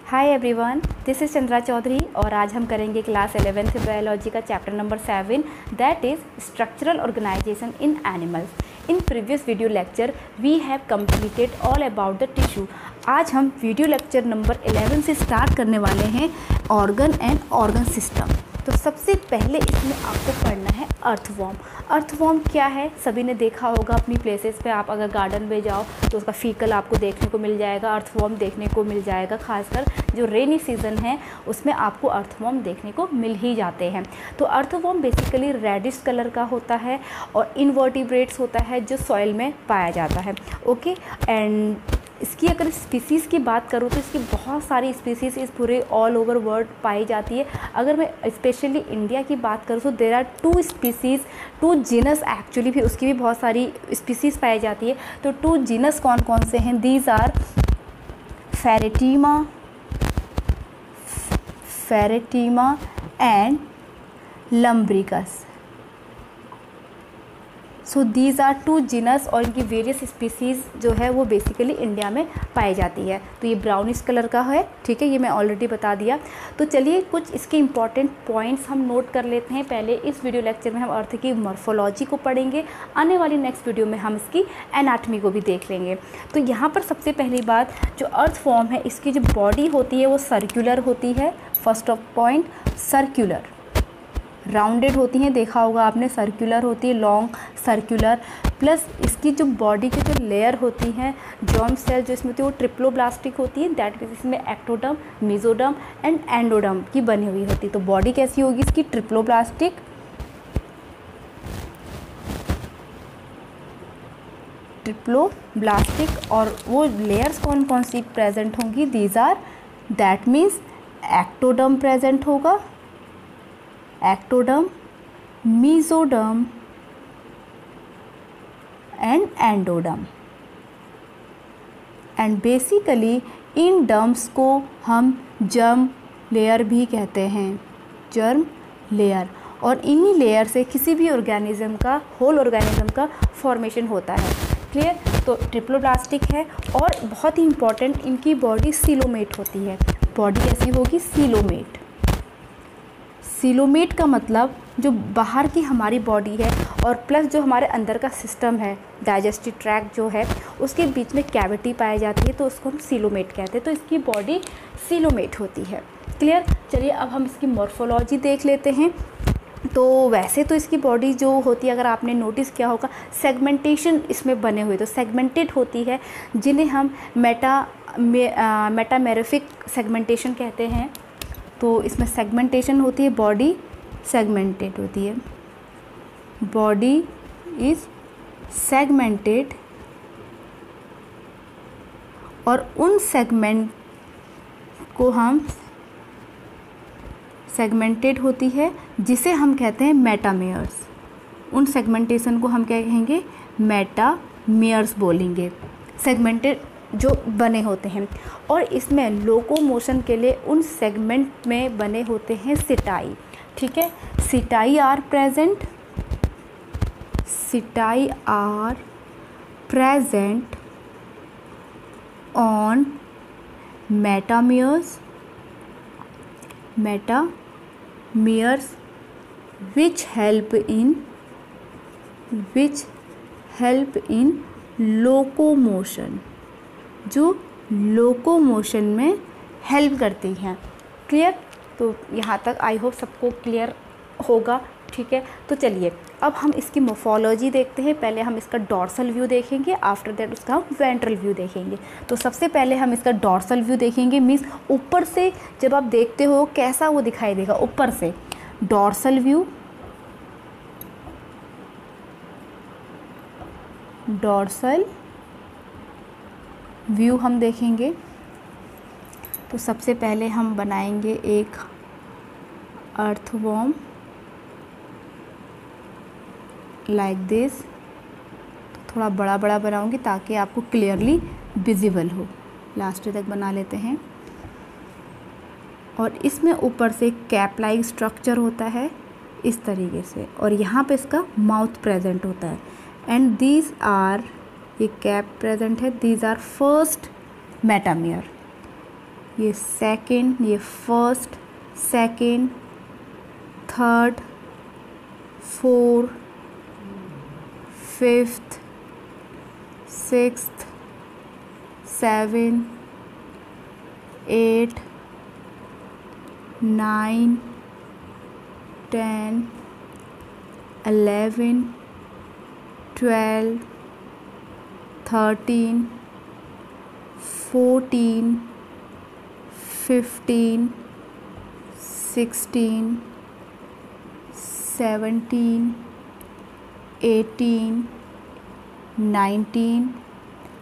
Hi everyone, this is Chandra Chaudhary और आज हम करेंगे क्लास 11th बायोलॉजी का chapter number 7 that is structural organisation in animals. In previous video lecture we have completed all about the tissue. आज हम video lecture number 11 से start करने वाले हैं ऑर्गन एंड ऑर्गन सिस्टम। तो सबसे पहले इसमें आपको पढ़ना है अर्थवॉर्म। अर्थवॉर्म क्या है, सभी ने देखा होगा अपनी प्लेसेस पे। आप अगर गार्डन में जाओ तो उसका फीकल आपको देखने को मिल जाएगा, अर्थवॉर्म देखने को मिल जाएगा। खासकर जो रेनी सीज़न है उसमें आपको अर्थवॉर्म देखने को मिल ही जाते हैं। तो अर्थवॉर्म बेसिकली रेडिश कलर का होता है और इनवर्टिब्रेट्स होता है जो सॉइल में पाया जाता है। ओके, एंड इसकी अगर स्पीसीज़ की बात करूँ तो इसकी बहुत सारी स्पीसीज़ इस पूरे ऑल ओवर वर्ल्ड पाई जाती है। अगर मैं स्पेशली इंडिया की बात करूँ तो there are 2 species, 2 genus actually, भी उसकी भी बहुत सारी स्पीसीज़ पाई जाती है। तो 2 जीनस कौन कौन से हैं? These are Pheretima and Lumbricus. So these are 2 genus और इनकी वेरियस स्पीसीज़ जो है वो बेसिकली इंडिया में पाई जाती है। तो ये ब्राउनिश कलर का है, ठीक है, ये मैं ऑलरेडी बता दिया। तो चलिए कुछ इसके इंपॉर्टेंट पॉइंट्स हम नोट कर लेते हैं। पहले इस वीडियो लेक्चर में हम अर्थ की मॉर्फोलॉजी को पढ़ेंगे, आने वाली नेक्स्ट वीडियो में हम इसकी एनाटॉमी को भी देख लेंगे। तो यहाँ पर सबसे पहली बात, जो अर्थ फॉर्म है इसकी जो बॉडी होती है वो सर्कुलर होती है। First of point, circular, rounded होती हैं, देखा होगा आपने, सर्कुलर होती है, लॉन्ग सर्कुलर। प्लस इसकी जो बॉडी की जो लेयर होती हैं, जर्म सेल जो इसमें होती है वो ट्रिप्लोब्लास्टिक होती है। दैट मीन्स इसमें एक्टोडर्म, मेसोडर्म एंड एंडोडर्म की बनी हुई होती है। तो बॉडी कैसी होगी इसकी? ट्रिप्लोब्लास्टिक। और वो लेयर्स कौन कौन सी प्रेजेंट होंगी? These are, that means ectoderm present होगा, ectoderm, mesoderm and endoderm. And basically इन डर्म्स को हम जर्म लेयर भी कहते हैं, जर्म लेयर। और इन्हीं लेयर से किसी भी ऑर्गेनिज्म का, होल ऑर्गेनिज्म का फॉर्मेशन होता है। क्लियर? तो ट्रिप्लोब्लास्टिक है और बहुत ही इंपॉर्टेंट, इनकी बॉडी सीलोमेट होती है। बॉडी कैसी होगी? सीलोमेट। सीलोमेट का मतलब जो बाहर की हमारी बॉडी है और प्लस जो हमारे अंदर का सिस्टम है, डाइजेस्टिव ट्रैक्ट जो है, उसके बीच में कैविटी पाई जाती है, तो उसको हम सीलोमेट कहते हैं। तो इसकी बॉडी सीलोमेट होती है। क्लियर? चलिए अब हम इसकी मॉर्फोलॉजी देख लेते हैं। तो वैसे तो इसकी बॉडी जो होती है, अगर आपने नोटिस किया होगा, सेगमेंटेशन इसमें बने हुए, तो सेगमेंटेड होती है, जिन्हें हम मेटामेरिफिक सेगमेंटेशन कहते हैं। तो इसमें सेगमेंटेशन होती है, बॉडी सेगमेंटेड होती है, बॉडी इज सेगमेंटेड। और उन सेगमेंट को हम, सेगमेंटेड होती है जिसे हम कहते हैं मेटामेयर्स। उन सेगमेंटेशन को हम क्या कहेंगे? मेटामेयर्स बोलेंगे, सेगमेंटेड जो बने होते हैं। और इसमें लोकोमोशन के लिए उन सेगमेंट में बने होते हैं सिटाई। ठीक है, setae are present, setae are present on metameres, metameres which help in locomotion, जो लोकोमोशन में हेल्प करती हैं। क्लियर? तो यहाँ तक आई होप सबको क्लियर होगा। ठीक है, तो चलिए अब हम इसकी मोर्फोलॉजी देखते हैं। पहले हम इसका डॉर्सल व्यू देखेंगे, आफ्टर दैट उसका हम वेंट्रल व्यू देखेंगे। तो सबसे पहले हम इसका डॉर्सल व्यू देखेंगे, मीन्स ऊपर से जब आप देखते हो कैसा वो दिखाई देगा ऊपर से। डॉर्सल व्यू, डॉर्सल व्यू हम देखेंगे। तो सबसे पहले हम बनाएंगे एक अर्थवॉर्म लाइक दिस। थोड़ा बड़ा बड़ा बनाऊंगी ताकि आपको क्लियरली विजिबल हो। लास्ट तक बना लेते हैं। और इसमें ऊपर से कैप लाइक स्ट्रक्चर होता है इस तरीके से, और यहाँ पे इसका माउथ प्रेजेंट होता है। एंड दीज आर, ये कैप प्रेजेंट है, दीज आर फर्स्ट मेटामेयर। ये सेकंड, ये first, second, third, fourth, fifth, sixth, seven, 8, 9, 10, 11, 12, 13, 14, 15, 16, 17, 18, 19।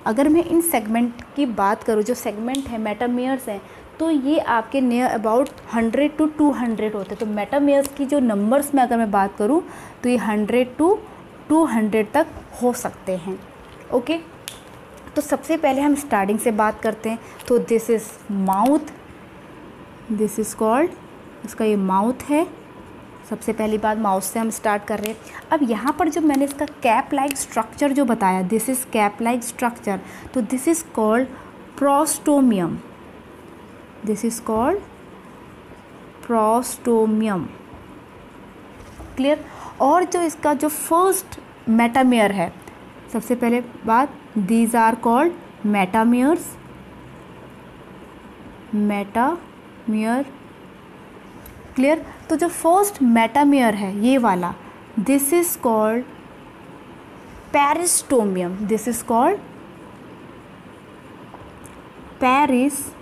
अगर मैं इन सेगमेंट की बात करूँ, जो सेगमेंट है मेटामेयर्स हैं, तो ये आपके नियर अबाउट 100 to 200 होते हैं। तो मेटामेयर्स की जो नंबर्स में अगर मैं बात करूँ तो ये 100 to 200 तक हो सकते हैं। ओके, तो सबसे पहले हम स्टार्टिंग से बात करते हैं। तो this is mouth, this is called, इसका ये माउथ है। सबसे पहली बात माउथ से हम स्टार्ट कर रहे हैं। अब यहाँ पर जो मैंने इसका कैप लाइक स्ट्रक्चर जो बताया, this is cap like structure, तो this is called prostomium, this is called prostomium. Clear. और जो इसका जो फर्स्ट मेटामेयर है, सबसे पहले बात, दीज आर कॉल्ड मेटामेयर्स, मेटामेयर। क्लियर। तो जो फर्स्ट मेटामेयर है ये वाला, this is called peristomium, this is called peristomium.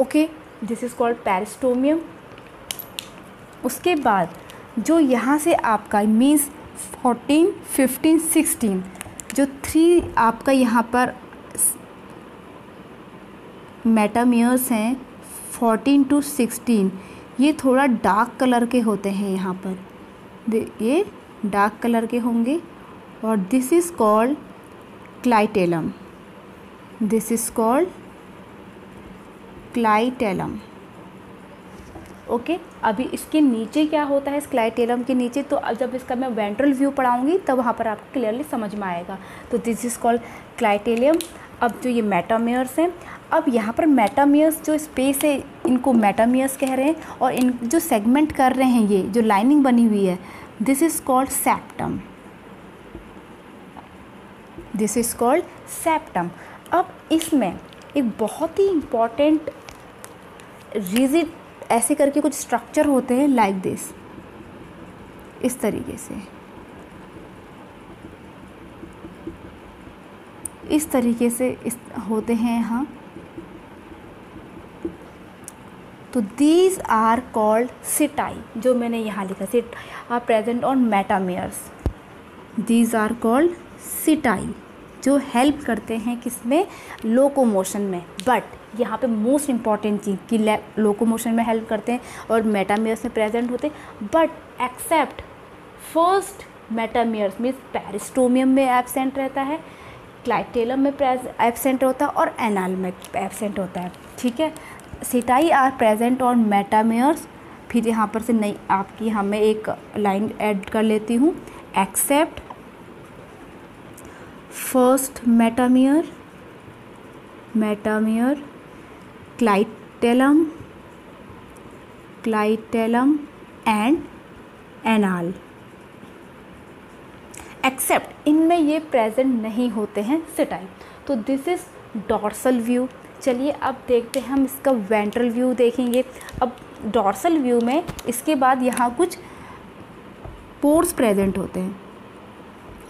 Okay, this is called peristomium. उसके बाद जो यहाँ से आपका मीन्स 14, 15, 16 जो 3 आपका यहाँ पर मेटामेयर्स हैं 14 to 16, ये थोड़ा डार्क कलर के होते हैं यहाँ पर, ये डार्क कलर के होंगे। और this is called clitellum, this is called clitellum. Okay, अभी इसके नीचे क्या होता है, इस क्लाइटेलम के नीचे, तो जब इसका मैं वेंट्रल व्यू पढ़ाऊँगी तब वहाँ पर आपको क्लियरली समझ में आएगा। तो दिस इज़ कॉल्ड क्लाइटेलियम। अब जो ये मेटामेयर्स हैं, अब यहाँ पर मेटामेयर्स जो स्पेस है इनको मेटामेयर्स कह रहे हैं, और इन जो सेगमेंट कर रहे हैं, ये जो लाइनिंग बनी हुई है, this is called septum, this is called septum. अब इसमें एक बहुत ही इम्पॉर्टेंट रिजिड ऐसे करके कुछ स्ट्रक्चर होते हैं, लाइक दिस, इस तरीके से, इस तरीके से होते हैं यहाँ। तो दीज आर कॉल्ड सिटाई, जो मैंने यहाँ लिखा, setae are present on metameres, these are called setae, जो हेल्प करते हैं किसमें, लोकोमोशन में। बट यहाँ पे मोस्ट इम्पॉर्टेंट चीज़ कि लोकोमोशन में हेल्प करते हैं और मेटामेयर्स में प्रेजेंट होते हैं, but except first metameres means peristomium में एब्सेंट रहता है, क्लाइटेलम में एब्सेंट होता है और एनाल में एब्सेंट होता है। ठीक है, सिटाई आर प्रेजेंट ऑन मेटामेयर्स। फिर यहाँ पर से नई आपकी यहाँ मैं एक लाइन ऐड कर लेती हूँ, except first metamere, metamere clitellum, clitellum and anal, except इनमें ये प्रेजेंट नहीं होते हैं सिटाई। तो दिस इज़ डॉर्सल व्यू। चलिए अब देखते हैं, हम इसका वेंट्रल व्यू देखेंगे। अब डॉर्सल व्यू में इसके बाद यहाँ कुछ पोर्स प्रेजेंट होते हैं,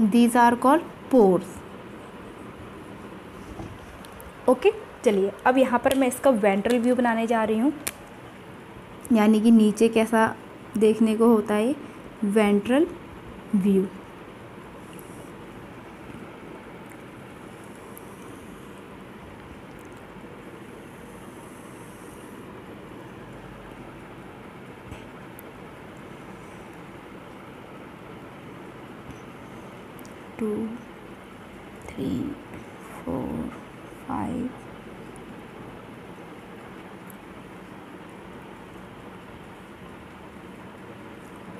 these are called pores. Okay, चलिए अब यहाँ पर मैं इसका वेंट्रल व्यू बनाने जा रही हूँ, यानी कि नीचे कैसा देखने को होता है ventral view. Two, 3, 4, 5,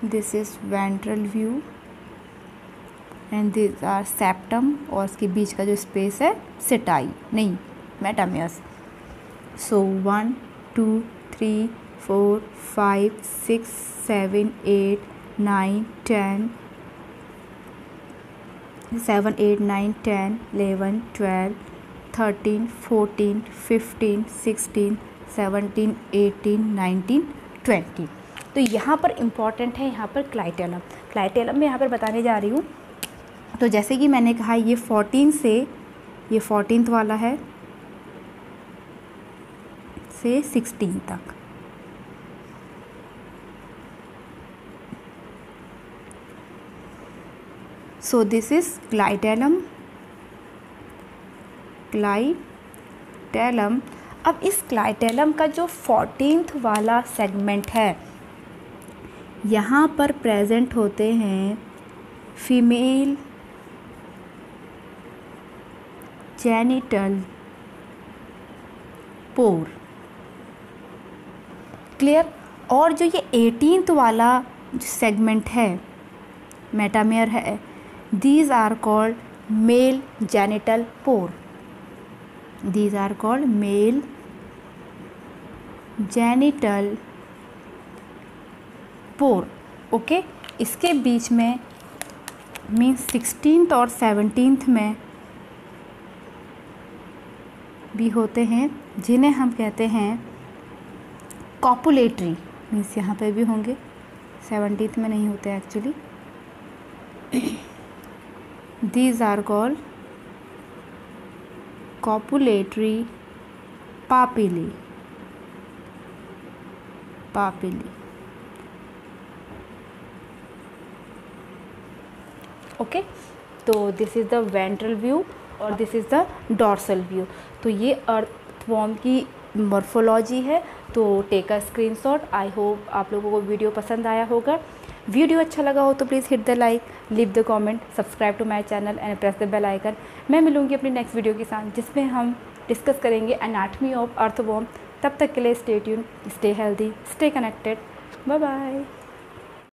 this is ventral view, and this are septum, और इसके बीच का जो स्पेस है सेटाई, नहीं मेटामियर्स। सो 1 2 3 4 5 6 7 8 9 10 7 8 9 10 11 12 13 14 15 16 17 18 19 20। तो यहाँ पर इम्पॉर्टेंट है यहाँ पर क्लाइटेलम। क्लाइटेलम में यहाँ पर बताने जा रही हूँ। तो जैसे कि मैंने कहा ये 14 से, ये 14th वाला है से 16 तक। So this is clitellum. Clitellum. अब इस क्लाइटेलम का जो 14th वाला सेगमेंट है, यहाँ पर प्रेजेंट होते हैं फीमेल जेनिटल पोर। क्लियर। और जो ये 18th वाला सेगमेंट है, मेटामेयर है, these are called male genital pore. These are called male genital pore. Okay. इसके बीच में मीन्स 16th और 17th में भी होते हैं, जिन्हें हम कहते हैं कॉपुलेटरी। मीन्स यहाँ पे भी होंगे, 17th में नहीं होते actually. These are called copulatory papillae. Papillae. Okay. तो this is the ventral view और this is the dorsal view. तो ये अर्थवॉर्म की मॉर्फोलॉजी है। तो take a screenshot. I hope आप लोगों को वीडियो पसंद आया होगा। वीडियो अच्छा लगा हो तो please hit the like, leave the comment, subscribe to my channel and press the bell icon. मैं मिलूंगी अपनी नेक्स्ट वीडियो के साथ, जिसमें हम डिस्कस करेंगे एनाटॉमी ऑफ अर्थवॉर्म। तब तक के लिए stay tune, stay healthy, stay connected. Bye bye.